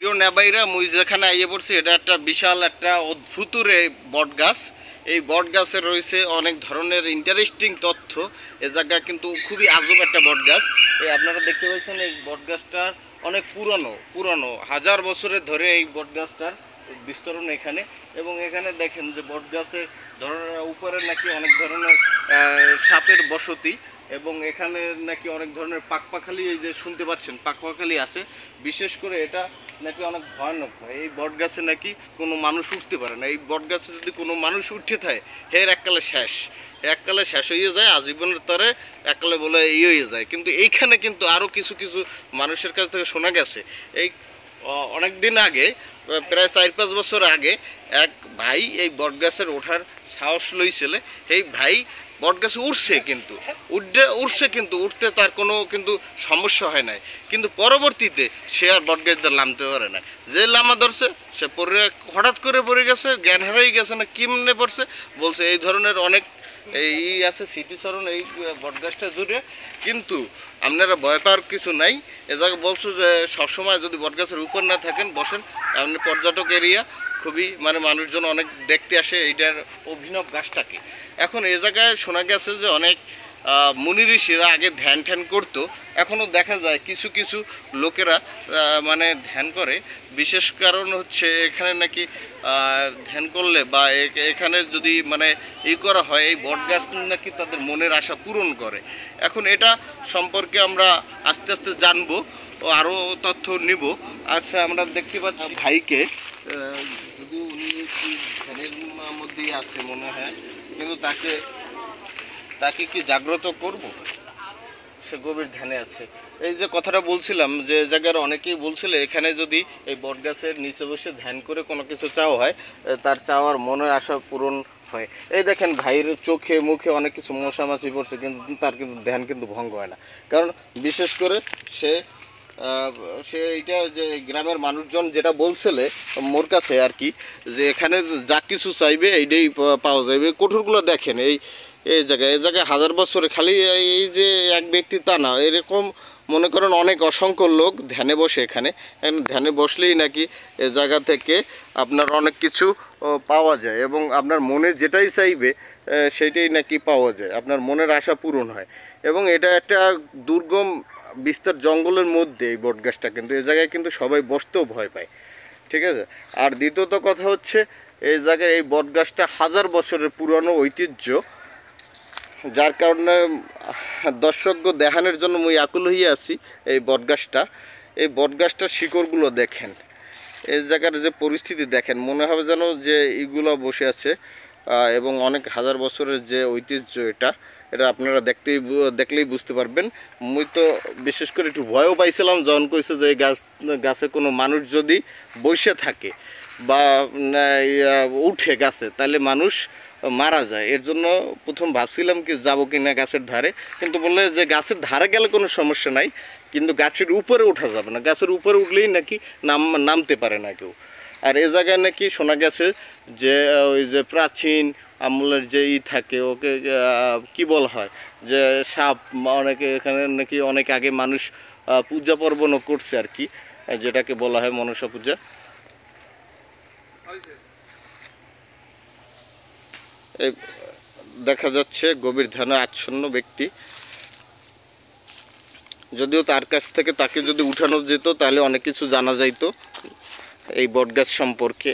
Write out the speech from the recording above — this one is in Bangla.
প্রিয় নেবাইরা মুই যেখানে আইয়ে পড়ছি এটা একটা বিশাল একটা অদ্ভুতুর এই বট গাছ। এই বট গাছে রয়েছে অনেক ধরনের ইন্টারেস্টিং তথ্য। এ জায়গা কিন্তু খুবই আজব একটা বট গাছ। এই আপনারা দেখতে পাচ্ছেন এই বট গাছটার অনেক পুরানো হাজার বছরের ধরে এই বট গাছটার বিস্তরণ এখানে। এবং এখানে দেখেন যে বট গাছের ধরনের উপরে নাকি অনেক ধরনের সাপের বসতি, এবং এখানে নাকি অনেক ধরনের পাকপাখালি, এই যে শুনতে পাচ্ছেন পাকপাখালি আছে। বিশেষ করে এটা নাকি অনেক ভয়ানক হয়। এই বট গাছে নাকি কোনো মানুষ উঠতে পারে না। এই বট গাছে যদি কোনো মানুষ উঠে থাকে হের এককালে শেষ হয়ে যায়, আজীবনের তরে এককালে বলে হয়ে যায়। কিন্তু এইখানে কিন্তু আরও কিছু মানুষের কাছ থেকে শোনা গেছে এই অনেক দিন আগে, প্রায় 4-5 বছর আগে এক ভাই এই বট গাছের ওঠার সাহস লইছিল। এই ভাই বট গাছে উঠছে কিন্তু উঠতে তার কোনো কিন্তু সমস্যা হয় নাই। কিন্তু পরবর্তীতে সে আর বট গাছ নামতে পারে না। যে লামা ধরছে সে পড়ে হঠাৎ করে পড়ে গেছে, জ্ঞান হারিয়ে গেছে না কেমনে পড়ছে বলছে। এই ধরনের অনেক এই আছে স্মৃতিচরণ এই বটগাছটা জুড়ে। কিন্তু আপনারা ভয় পাওয়ার কিছু নাই। এ জায়গায় বলছো যে সবসময় যদি বটগাছের উপর না থাকেন বসেন, আপনি পর্যটক এরিয়া খুবই মানুষজন অনেক দেখতে আসে এইটার অভিনব গাছটাকে। এখন এ জায়গায় শোনা গেছে যে অনেক মুনি ঋষিরা আগে ধ্যান করতো। এখনও দেখা যায় কিছু লোকেরা ধ্যান করে। বিশেষ কারণ হচ্ছে এখানে নাকি ধ্যান করলে বা এখানে যদি করা হয় এই বট গাছ নাকি তাদের মনের আশা পূরণ করে। এখন এটা সম্পর্কে আমরা আস্তে আস্তে জানবো ও আরও তথ্য নিব। আচ্ছা, আমরা দেখতে পাচ্ছি ভাইকে, যদি উনি ধ্যানের মধ্যেই আছে মনে হয়, কিন্তু তাকে কি জাগ্রত করব? সে গভীর ধ্যানে আছে। এই যে কথাটা বলছিলাম যে জায়গার অনেকেই বলছিল এখানে যদি এই বট গাছের নিচে বসে ধ্যান করে কোনো কিছু চাওয়া হয় তার চাওয়ার মনের আশা পূরণ হয়। এই দেখেন ভাইয়ের চোখে মুখে অনেক কিছু মশামাছি পড়ছে, কিন্তু তার কিন্তু ধ্যান কিন্তু ভঙ্গ হয় না। কারণ বিশেষ করে সে এইটা যে গ্রামের মানুষজন যেটা বলছিলে মোর কাছে আর কি, যে এখানে যা কিছু চাইবে এইটাই পাওয়া যাবে। কঠোরগুলো দেখেন এই জায়গায় হাজার বছরে খালি এই যে এক ব্যক্তি তা না, এরকম মনে করেন অনেক অসংখ্য লোক ধ্যানে বসে এখানে। ধ্যানে বসলেই নাকি এ জায়গা থেকে আপনার অনেক কিছু পাওয়া যায়, এবং আপনার মনে যেটাই চাইবে সেইটাই নাকি পাওয়া যায়, আপনার মনের আশা পূরণ হয়। এবং এটা একটা দুর্গম বিস্তার জঙ্গলের মধ্যে এই বট গাছটা, কিন্তু এই জায়গায় কিন্তু সবাই বসতেও ভয় পায়। ঠিক আছে। আর দ্বিতীয়ত কথা হচ্ছে এই জায়গায় এই বট গাছটা হাজার বছরের পুরনো ঐতিহ্য, যার কারণে দর্শক দেখানোর জন্য মুই আকুল হয়ে আছি। এই বটগাছটার শিকড়গুলো দেখেন, এই জায়গার যে পরিস্থিতি দেখেন, মনে হবে যেন যে এইগুলো বসে আছে। এবং অনেক হাজার বছরের যে ঐতিহ্য এটা আপনারা দেখলেই বুঝতে পারবেন। মুই তো বিশেষ করে একটু ভয়ও পাইছিলাম যখন কইছে যে এই গাছে কোনো মানুষ যদি বসে থাকে বা উঠে গাছে তাহলে মানুষ মারা যায়। এর জন্য প্রথম ভাবছিলাম কি যাবো কিনা গাছের ধারে, কিন্তু বললে যে গাছের ধারে গেলে কোনো সমস্যা নাই, কিন্তু গাছের উপরে ওঠা যাবে না। গাছের উপরে উঠলেই নাকি নামতে পারে না কেউ। আর এ জায়গায় নাকি শোনা গেছে যে ওই যে প্রাচীন আমলের যে থাকে ওকে কি বলা হয় যে সাপ, অনেকে এখানে নাকি অনেক আগে মানুষ পূজা পার্বণও করছে আর কি, যেটাকে বলা হয় মনসা পূজা। এই দেখা যাচ্ছে গভীর ধ্যানে আচ্ছন্ন ব্যক্তি। যদিও তার কাছ থেকে তাকে যদি উঠানো যেত তাহলে অনেক কিছু জানা যাইতো এই বটগাছ সম্পর্কে।